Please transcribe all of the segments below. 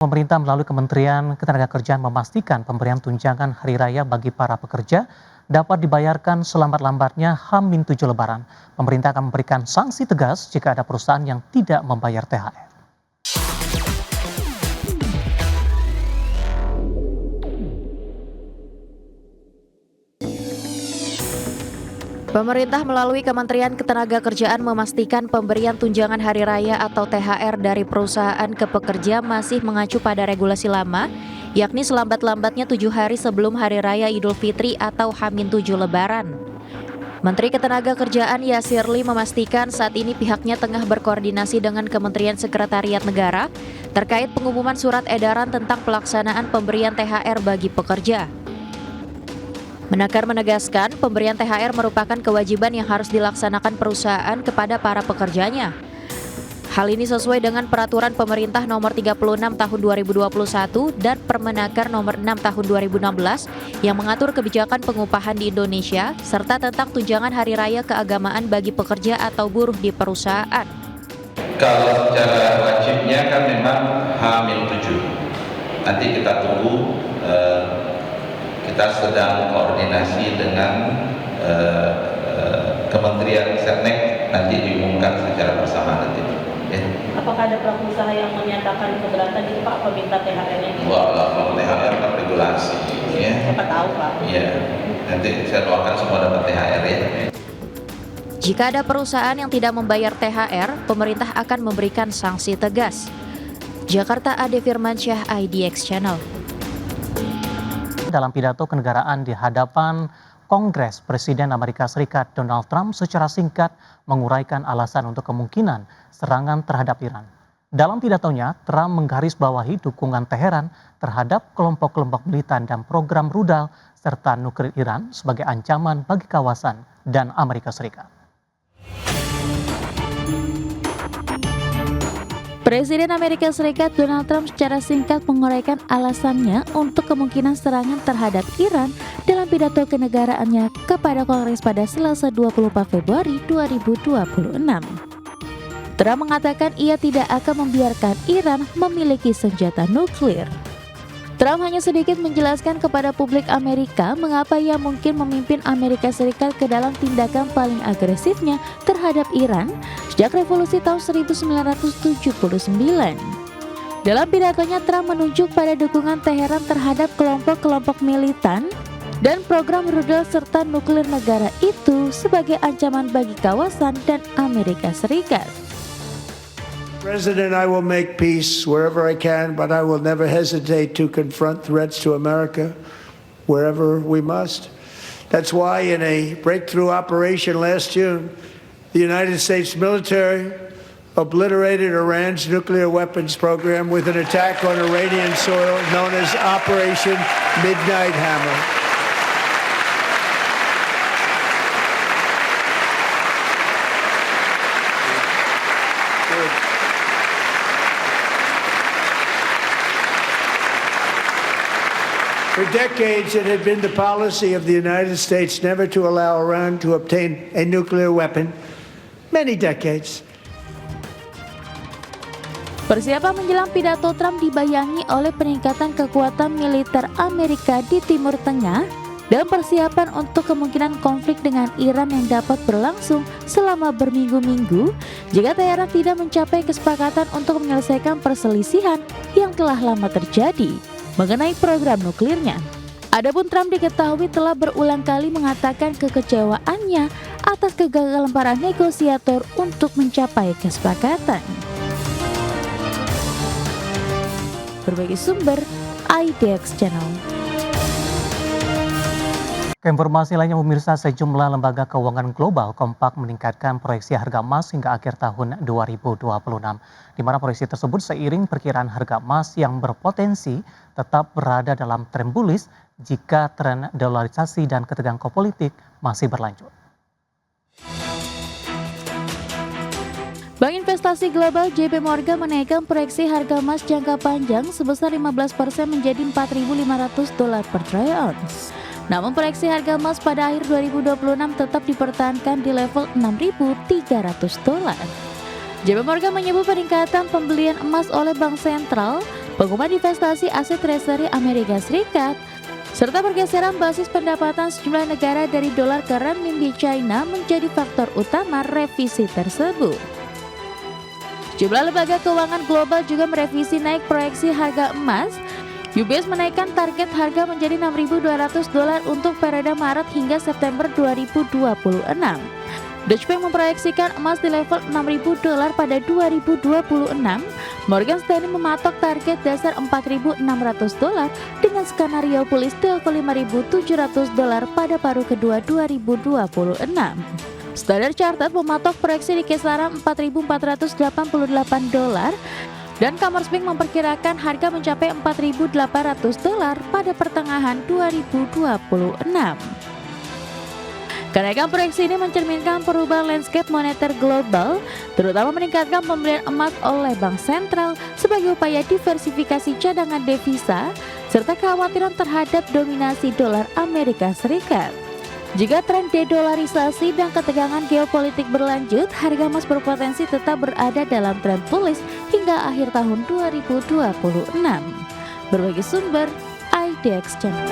Pemerintah melalui Kementerian Ketenagakerjaan memastikan pemberian tunjangan hari raya bagi para pekerja dapat dibayarkan selambat-lambatnya H-7 Lebaran. Pemerintah akan memberikan sanksi tegas jika ada perusahaan yang tidak membayar THR. Pemerintah melalui Kementerian Ketenagakerjaan memastikan pemberian tunjangan hari raya atau THR dari perusahaan ke pekerja masih mengacu pada regulasi lama, yakni selambat-lambatnya 7 hari sebelum Hari Raya Idul Fitri atau H-7 Lebaran. Menteri Ketenagakerjaan Yasirli memastikan saat ini pihaknya tengah berkoordinasi dengan Kementerian Sekretariat Negara terkait pengumuman surat edaran tentang pelaksanaan pemberian THR bagi pekerja. Menakar menegaskan, pemberian THR merupakan kewajiban yang harus dilaksanakan perusahaan kepada para pekerjanya. Hal ini sesuai dengan Peraturan Pemerintah Nomor 36 Tahun 2021 dan Permenaker Nomor 6 Tahun 2016 yang mengatur kebijakan pengupahan di Indonesia serta tentang tunjangan hari raya keagamaan bagi pekerja atau buruh di perusahaan. Kalau secara wajibnya kan memang H-7. Nanti kita tunggu. Kita sedang koordinasi dengan Kementerian Setnek, nanti diumumkan secara bersama nanti. Ya. Apakah ada pelaku usaha yang menyatakan keberatan itu Pak peminta THR-nya? Wah, kalau THR kan regulasi. Ya. Siapa tahu Pak. Iya, nanti saya doakan semua dapat THR ya. Jika ada perusahaan yang tidak membayar THR, pemerintah akan memberikan sanksi tegas. Jakarta, Ade Firmansyah, IDX Channel. Dalam pidato kenegaraan di hadapan Kongres, Presiden Amerika Serikat Donald Trump secara singkat menguraikan alasan untuk kemungkinan serangan terhadap Iran. Dalam pidatonya, Trump menggarisbawahi dukungan Teheran terhadap kelompok-kelompok militan dan program rudal serta nuklir Iran sebagai ancaman bagi kawasan dan Amerika Serikat. Presiden Amerika Serikat Donald Trump secara singkat menguraikan alasannya untuk kemungkinan serangan terhadap Iran dalam pidato kenegaraannya kepada Kongres pada Selasa 24 Februari 2026. Trump mengatakan ia tidak akan membiarkan Iran memiliki senjata nuklir. Trump hanya sedikit menjelaskan kepada publik Amerika mengapa ia mungkin memimpin Amerika Serikat ke dalam tindakan paling agresifnya terhadap Iran sejak revolusi tahun 1979. Dalam pidatonya, Trump menunjuk pada dukungan Teheran terhadap kelompok-kelompok militan dan program rudal serta nuklir negara itu sebagai ancaman bagi kawasan dan Amerika Serikat. President, I will make peace wherever I can, but I will never hesitate to confront threats to America wherever we must. That's why in a breakthrough operation last June, the United States military obliterated Iran's nuclear weapons program with an attack on Iranian soil known as Operation Midnight Hammer. For decades, it had been the policy of the United States never to allow Iran to obtain a nuclear weapon. Many decades. Persiapan menjelang pidato Trump dibayangi oleh peningkatan kekuatan militer Amerika di Timur Tengah dan persiapan untuk kemungkinan konflik dengan Iran yang dapat berlangsung selama berminggu-minggu jika Teheran tidak mencapai kesepakatan untuk menyelesaikan perselisihan yang telah lama terjadi mengenai program nuklirnya. Adapun Trump diketahui telah berulang kali mengatakan kekecewaannya atas kegagalan para negosiator untuk mencapai kesepakatan. Berbagai sumber, IDX Channel. Informasi lainnya pemirsa, sejumlah lembaga keuangan global kompak meningkatkan proyeksi harga emas hingga akhir tahun 2026. Di mana proyeksi tersebut seiring perkiraan harga emas yang berpotensi tetap berada dalam tren bullish jika tren dolarisasi dan ketegangan geopolitik masih berlanjut. Bank Investasi Global JP Morgan menaikkan proyeksi harga emas jangka panjang sebesar 15% menjadi $4.500 per troy ounce. Namun proyeksi harga emas pada akhir 2026 tetap dipertahankan di level $6.300. JP Morgan menyebut peningkatan pembelian emas oleh bank sentral pengumuman investasi aset treasury Amerika Serikat, serta pergeseran basis pendapatan sejumlah negara dari dolar ke renminbi China menjadi faktor utama revisi tersebut. Sejumlah lembaga keuangan global juga merevisi naik proyeksi harga emas. UBS menaikkan target harga menjadi $6.200 untuk periode Maret hingga September 2026. Deutsche Bank memproyeksikan emas di level $6.000 pada 2026. Morgan Stanley mematok target dasar $4.600 dengan skenario pulih di level $5.700 pada paruh kedua 2026. Standard Chartered mematok proyeksi di kisaran $4.488 dan Commerzbank memperkirakan harga mencapai $4.800 pada pertengahan 2026. Kenaikan proyeksi ini mencerminkan perubahan landscape moneter global, terutama meningkatkan pembelian emas oleh bank sentral sebagai upaya diversifikasi cadangan devisa, serta kekhawatiran terhadap dominasi dolar Amerika Serikat. Jika tren dedolarisasi dan ketegangan geopolitik berlanjut, harga emas berpotensi tetap berada dalam tren bullish hingga akhir tahun 2026. Berbagai sumber, IDX Channel.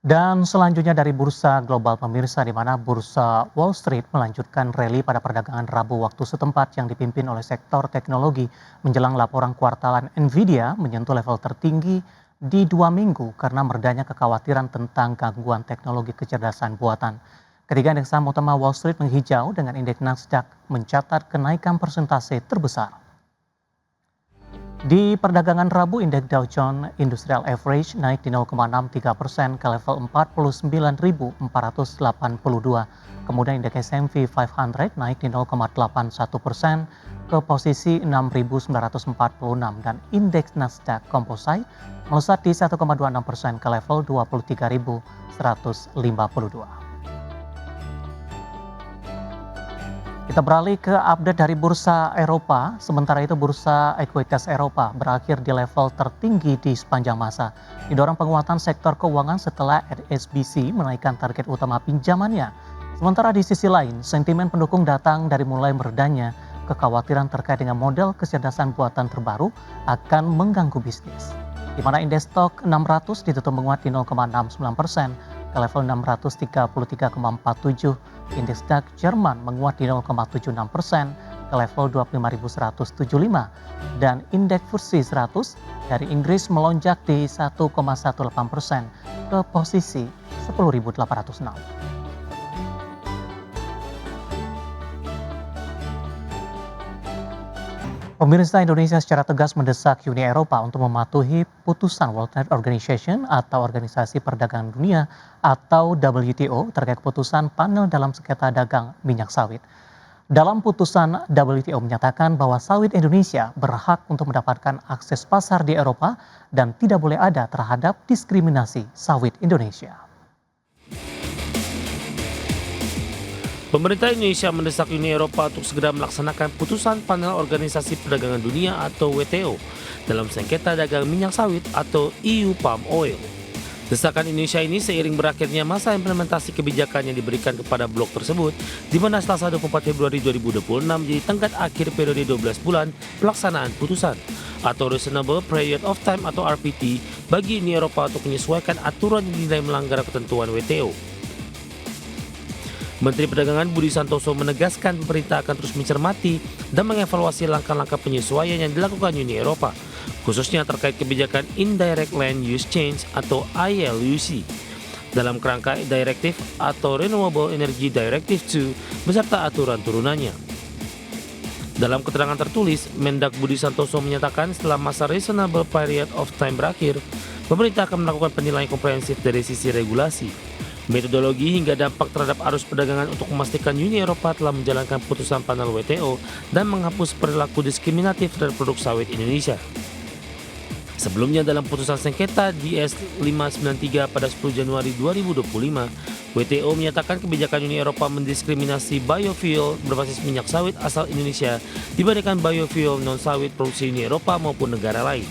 Dan selanjutnya dari bursa global pemirsa, di mana bursa Wall Street melanjutkan rally pada perdagangan Rabu waktu setempat yang dipimpin oleh sektor teknologi menjelang laporan kuartalan Nvidia menyentuh level tertinggi di 2 minggu karena meredanya kekhawatiran tentang gangguan teknologi kecerdasan buatan. Ketiga indeks saham utama Wall Street menghijau dengan indeks Nasdaq mencatat kenaikan persentase terbesar. Di perdagangan Rabu, indeks Dow Jones Industrial Average naik di 0,63% ke level 49.482. Kemudian indeks S&P 500 naik di 0,81% ke posisi 6.946 dan indeks Nasdaq Composite melesat di 1,26% ke level 23.152. Kita beralih ke update dari bursa Eropa. Sementara itu bursa ekuitas Eropa berakhir di level tertinggi di sepanjang masa. Didorong penguatan sektor keuangan setelah HSBC menaikkan target utama pinjamannya. Sementara di sisi lain, sentimen pendukung datang dari mulai meredanya kekhawatiran terkait dengan model kecerdasan buatan terbaru akan mengganggu bisnis. Di mana indeks stok 600 ditutup menguat di 0,69% ke level 633,47. Indeks DAX Jerman menguat di 0,76% ke level 25.175 dan indeks FTSE 100 dari Inggris melonjak di 1,18% ke posisi 10.806. Pemerintah Indonesia secara tegas mendesak Uni Eropa untuk mematuhi putusan World Trade Organization atau Organisasi Perdagangan Dunia atau WTO terkait keputusan panel dalam sengketa dagang minyak sawit. Dalam putusan, WTO menyatakan bahwa sawit Indonesia berhak untuk mendapatkan akses pasar di Eropa dan tidak boleh ada terhadap diskriminasi sawit Indonesia. Pemerintah Indonesia mendesak Uni Eropa untuk segera melaksanakan putusan panel Organisasi Perdagangan Dunia atau WTO dalam sengketa dagang minyak sawit atau EU Palm Oil. Desakan Indonesia ini seiring berakhirnya masa implementasi kebijakan yang diberikan kepada blok tersebut, di mana Selasa 24 Februari 2026 menjadi tenggat akhir periode 12 bulan pelaksanaan putusan atau Reasonable Period of Time atau RPT bagi Uni Eropa untuk menyesuaikan aturan yang dinilai melanggar ketentuan WTO. Menteri Perdagangan Budi Santoso menegaskan pemerintah akan terus mencermati dan mengevaluasi langkah-langkah penyesuaian yang dilakukan Uni Eropa, khususnya terkait kebijakan Indirect Land Use Change atau ILUC, dalam kerangka Direktif atau Renewable Energy Directive II beserta aturan turunannya. Dalam keterangan tertulis, Mendak Budi Santoso menyatakan setelah masa Reasonable Period of Time berakhir, pemerintah akan melakukan penilaian komprehensif dari sisi regulasi, metodologi hingga dampak terhadap arus perdagangan untuk memastikan Uni Eropa telah menjalankan putusan panel WTO dan menghapus perilaku diskriminatif terhadap produk sawit Indonesia. Sebelumnya dalam putusan sengketa DS 593 pada 10 Januari 2025, WTO menyatakan kebijakan Uni Eropa mendiskriminasi biofuel berbasis minyak sawit asal Indonesia dibandingkan biofuel non-sawit produksi Uni Eropa maupun negara lain.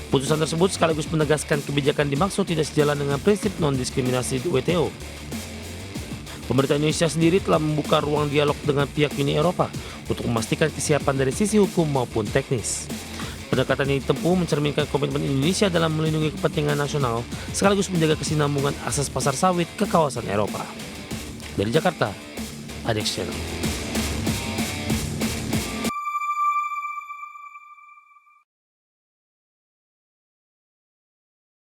Putusan tersebut sekaligus menegaskan kebijakan dimaksud tidak sejalan dengan prinsip non-diskriminasi WTO. Pemerintah Indonesia sendiri telah membuka ruang dialog dengan pihak Uni Eropa untuk memastikan kesiapan dari sisi hukum maupun teknis. Pendekatan yang ditempuh mencerminkan komitmen Indonesia dalam melindungi kepentingan nasional sekaligus menjaga kesinambungan akses pasar sawit ke kawasan Eropa. Dari Jakarta, Adex Channel.